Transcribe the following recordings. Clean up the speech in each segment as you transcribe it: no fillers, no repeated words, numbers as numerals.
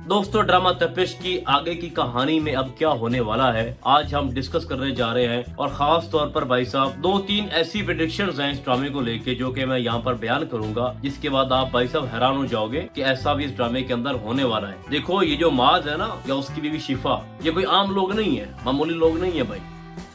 दोस्तों, ड्रामा तपिश की आगे की कहानी में अब क्या होने वाला है आज हम डिस्कस करने जा रहे हैं। और खास तौर पर भाई साहब 2-3 ऐसी प्रेडिक्शंस हैं इस ड्रामे को लेके जो कि मैं यहाँ पर बयान करूंगा, जिसके बाद आप भाई साहब हैरान हो जाओगे कि ऐसा भी इस ड्रामे के अंदर होने वाला है। देखो, ये जो माज है ना या उसकी बीवी शिफा, ये कोई आम लोग नहीं है, मामूली लोग नहीं है भाई,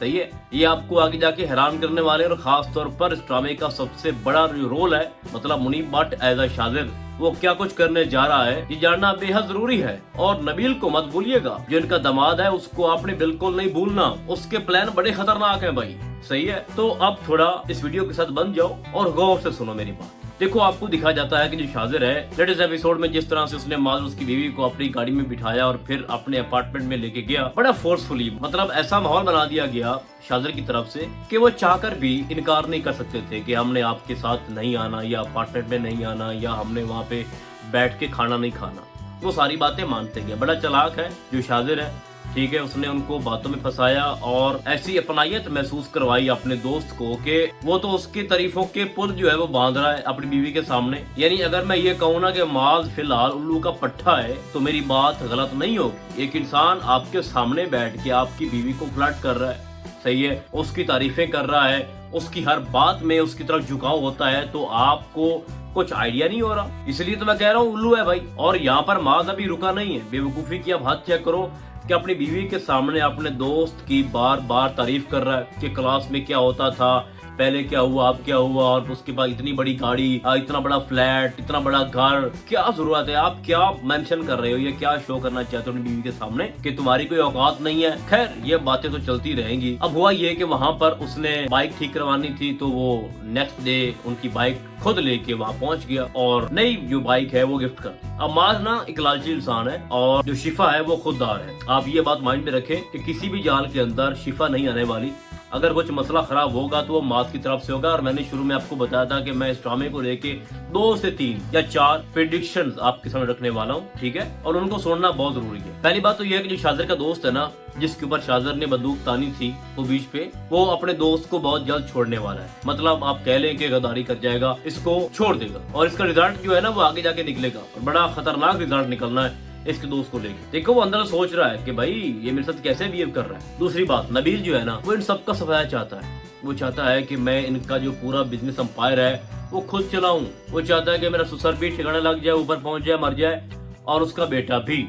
सही है। ये आपको आगे जाके हैरान करने वाले हैं। और खास तौर पर इस ड्रामे का सबसे बड़ा जो रोल है, मतलब मुनीब भट्ट एज अ शाजिर, वो क्या कुछ करने जा रहा है ये जानना बेहद जरूरी है। और नबील को मत भूलिएगा, जो इनका दामाद है उसको आपने बिल्कुल नहीं भूलना, उसके प्लान बड़े खतरनाक हैं भाई, सही है। तो अब थोड़ा इस वीडियो के साथ बन जाओ और गौर से सुनो मेरी बात। देखो, आपको दिखाया जाता है कि जो शाजिर है लेटेस्ट एपिसोड में जिस तरह से उसने माज उसकी बीवी को अपनी गाड़ी में बिठाया और फिर अपने अपार्टमेंट में लेके गया, बड़ा फोर्सफुली, मतलब ऐसा माहौल बना दिया गया शाजिर की तरफ से कि वो चाहकर भी इनकार नहीं कर सकते थे कि हमने आपके साथ नहीं आना या अपार्टमेंट में नहीं आना या हमने वहाँ पे बैठ के खाना नहीं खाना। वो सारी बातें मानते गए। बड़ा चालाक है जो शाजिर है, ठीक है। उसने उनको बातों में फंसाया और ऐसी अपनायत महसूस करवाई अपने दोस्त को कि वो तो उसकी तारीफों के पुल जो है वो बांध रहा है अपनी बीवी के सामने। यानी अगर मैं ये कहूँ ना कि माज फिलहाल उल्लू का पट्टा है तो मेरी बात गलत नहीं होगी। एक इंसान आपके सामने बैठ के आपकी बीवी को फ्लर्ट कर रहा है, सही है, उसकी तारीफें कर रहा है, उसकी हर बात में उसकी तरफ झुकाव होता है, तो आपको कुछ आइडिया नहीं हो रहा। इसलिए तो मैं कह रहा हूँ उल्लू है भाई। और यहाँ पर माज अभी रुका नहीं है। बेवकूफी की अब हद चेक करो कि अपनी बीवी के सामने अपने दोस्त की बार बार तारीफ कर रहा है कि क्लास में क्या होता था, पहले क्या हुआ, अब क्या हुआ, और उसके बाद इतनी बड़ी गाड़ी, इतना बड़ा फ्लैट, इतना बड़ा घर, क्या जरूरत है, आप क्या मेंशन कर रहे हो, ये क्या शो करना चाहते हो अपनी बीवी के सामने कि तुम्हारी कोई औकात नहीं है। खैर, ये बातें तो चलती रहेंगी। अब हुआ ये कि वहाँ पर उसने बाइक ठीक करवानी थी, तो वो नेक्स्ट डे उनकी बाइक खुद लेके वहाँ पहुंच गया और नई जो बाइक है वो गिफ्ट कर दी। अब माज ना एक लालची इंसान है और जो शिफा है वो खुददार है। आप ये बात माइंड में रखें कि किसी भी जाल के अंदर शिफा नहीं आने वाली। अगर कुछ मसला खराब होगा तो वो माज की तरफ से होगा। और मैंने शुरू में आपको बताया था कि मैं इस ड्रामे को लेके 2 से 3 या 4 प्रेडिक्शंस आपके सामने रखने वाला हूँ, ठीक है। और उनको सुनना बहुत जरूरी है। पहली बात तो ये है कि जो शाजिर का दोस्त है ना, जिसके ऊपर शाजिर ने बंदूक तानी थी वो बीच पे, वो अपने दोस्त को बहुत जल्द छोड़ने वाला है। मतलब आप कह लें कि गद्दारी कर जाएगा, इसको छोड़ देगा और इसका रिजल्ट जो है ना वो आगे जाके निकलेगा और बड़ा खतरनाक रिजल्ट निकलना है इसके दोस्त को लेके। देखो, वो अंदर सोच रहा है कि भाई ये मेरे साथ कैसे बिहेव कर रहा है। दूसरी बात, नबील जो है ना वो इन सबका सफाया चाहता है। वो चाहता है कि मैं इनका जो पूरा बिजनेस एम्पायर है वो खुद चलाऊं। वो चाहता है कि मेरा ससुर भी ठिकाने लग जाए, ऊपर पहुंच जाए, मर जाए, और उसका बेटा भी,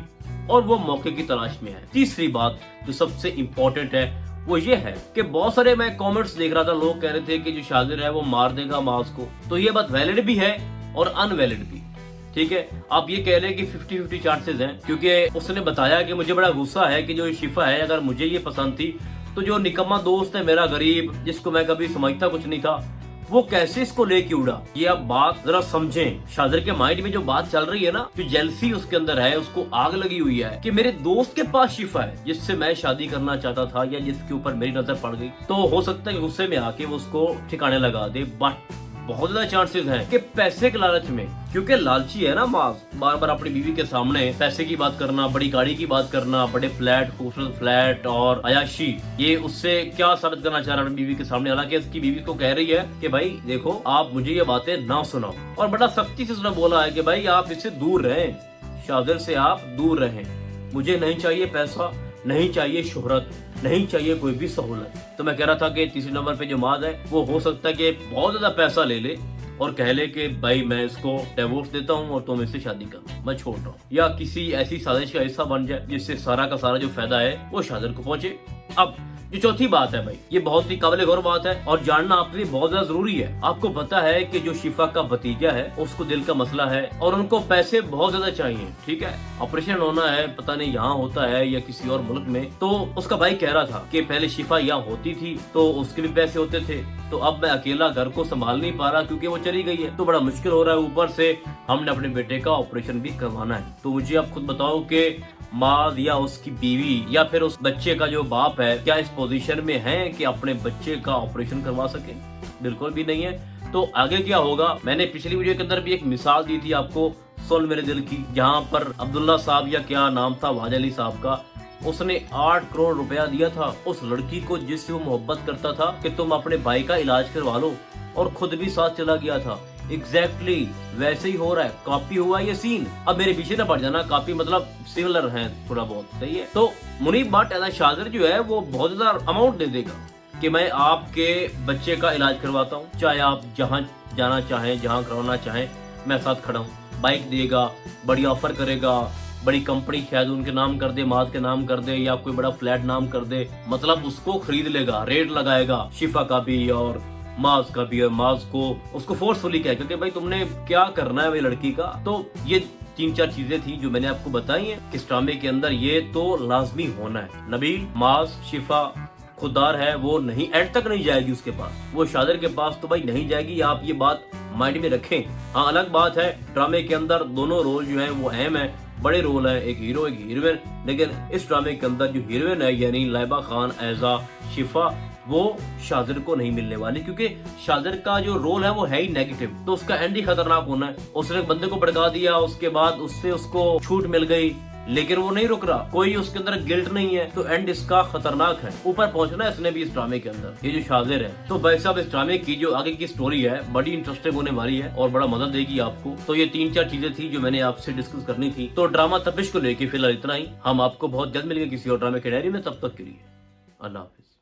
और वो मौके की तलाश में है। तीसरी बात जो सबसे इम्पोर्टेंट है वो ये है कि बहुत सारे मैं कमेंट्स देख रहा था, लोग कह रहे थे कि जो शाजिर है वो मार देगा माज को। तो ये बात वैलिड भी है और अनवैलिड भी, ठीक है। आप ये कह रहे हैं कि 50-50 चांसेस हैं, क्योंकि उसने बताया कि मुझे बड़ा गुस्सा है कि जो शिफा है, अगर मुझे ये पसंद थी तो जो निकम्मा दोस्त है मेरा गरीब, जिसको मैं कभी समझता कुछ नहीं था, वो कैसे इसको लेके उड़ा। ये आप बात जरा समझें। शाजिर के माइंड में जो बात चल रही है ना, जो जेलसी उसके अंदर है, उसको आग लगी हुई है कि मेरे दोस्त के पास शिफा है जिससे मैं शादी करना चाहता था या जिसके ऊपर मेरी नजर पड़ गई। तो हो सकता है गुस्से में आके वो उसको ठिकाने लगा दे, बट बहुत ज्यादा चांसेस हैं कि पैसे के लालच में, क्योंकि लालची है ना माज, बार बार अपनी बीवी के सामने पैसे की बात करना, बड़ी गाड़ी की बात करना, बड़े फ्लैट, खूबसूरत फ्लैट और अयाशी, ये उससे क्या साबित करना चाह रहा है अपनी बीवी के सामने। हालांकि उसकी बीवी को कह रही है कि भाई देखो, आप मुझे ये बातें ना सुनाओ, और बड़ा सख्ती से उसने बोला है कि भाई आप इससे दूर रहें, शाजिर से आप दूर रहें, मुझे नहीं चाहिए पैसा, नहीं चाहिए शोहरत, नहीं चाहिए कोई भी सहूलत। तो मैं कह रहा था कि तीसरे नंबर पे जो माज है वो हो सकता है कि बहुत ज्यादा पैसा ले ले और कह ले कि भाई मैं इसको डिवोर्स देता हूँ और तुम इससे शादी कर, मैं छोड़ रहा हूँ, या किसी ऐसी साजिश का हिस्सा बन जाए जिससे सारा का सारा जो फायदा है वो शाजिर को पहुंचे। अब जो चौथी बात है भाई, ये बहुत ही काबिल गौर बात है और जानना आपके लिए बहुत ज्यादा जरूरी है। आपको पता है कि जो शिफा का भतीजा है उसको दिल का मसला है और उनको पैसे बहुत ज्यादा चाहिए, ठीक है। ऑपरेशन होना है, पता नहीं यहाँ होता है या किसी और मुल्क में। तो उसका भाई कह रहा था कि पहले शिफा यहाँ होती थी तो उसके भी पैसे होते थे, तो अब मैं अकेला घर को संभाल नहीं पा रहा क्योंकि वो चली गई है, तो बड़ा मुश्किल हो रहा है। ऊपर से हमने अपने बेटे का ऑपरेशन भी करवाना है। तो मुझे आप खुद बताओ कि माज या उसकी बीवी या फिर उस बच्चे का जो बाप है क्या इस पोजीशन में है कि अपने बच्चे का ऑपरेशन करवा सके? बिल्कुल भी नहीं है। तो आगे क्या होगा, मैंने पिछली वीडियो के अंदर भी एक मिसाल दी थी आपको, सुन मेरे दिल की, जहाँ पर अब्दुल्ला साहब या क्या नाम था वाज अली साहब का, उसने 8 करोड़ रुपया दिया था उस लड़की को जिससे वो मोहब्बत करता था कि तुम अपने भाई का इलाज करवा लो, और खुद भी साथ चला गया था। एग्जैक्टली वैसे ही हो रहा है, कॉपी हुआ ये सीन। अब मेरे पीछे ना पड़ जाना, कॉपी मतलब सिमिलर है थोड़ा बहुत, सही है। तो मुनीब भट्ट एज शाजिर जो है वो बहुत ज्यादा अमाउंट दे देगा कि मैं आपके बच्चे का इलाज करवाता हूँ, चाहे आप जहाँ जाना चाहें, जहाँ करवाना चाहें, मैं साथ खड़ा हूँ। बाइक देगा, बड़ी ऑफर करेगा, बड़ी कंपनी शायद उनके नाम कर दे, माज के नाम कर दे, या कोई बड़ा फ्लैट नाम कर दे, मतलब उसको खरीद लेगा, रेट लगाएगा शिफा का भी और माज का भी, और माज को उसको फोर्सफुली कह क्योंकि भाई तुमने क्या करना है मेरी लड़की का। तो ये 3-4 चीजें थी जो मैंने आपको बताई हैं कि इस ड्रामे के अंदर ये तो लाजमी होना है। नबील, माज, शिफा खुददार है, वो नहीं एंड तक नहीं जाएगी उसके पास, वो शादिर के पास तो भाई नहीं जाएगी, आप ये बात माइंड में रखें। हाँ, अलग बात है ड्रामे के अंदर दोनों रोल जो है वो अहम है, बड़े रोल है, एक हीरो एक हीरोइन, लेकिन इस ड्रामे के अंदर जो हीरोइन है यानी लाइबा खान एजा शिफा, वो शाजिर को नहीं मिलने वाली, क्योंकि शाजिर का जो रोल है वो है ही नेगेटिव, तो उसका एंड ही खतरनाक होना है। उसने एक बंदे को भड़का दिया, उसके बाद उससे उसको छूट मिल गई, लेकिन वो नहीं रुक रहा, कोई उसके अंदर गिल्ट नहीं है, तो एंड इसका खतरनाक है। ऊपर पहुंचना है इसने भी इस ड्रामे के अंदर, ये जो शाजिर है। तो भाई साहब, इस ड्रामे की जो आगे की स्टोरी है बड़ी इंटरेस्टिंग होने वाली है और बड़ा मदद देगी आपको। तो ये 3-4 चीजें थी जो मैंने आपसे डिस्कस करनी थी। तो ड्रामा तपिश को लेके फिलहाल इतना ही। हम आपको बहुत जल्द मिलेंगे किसी और ड्रामे के डायरी में, तब तक के लिए अल्लाह हाफिज।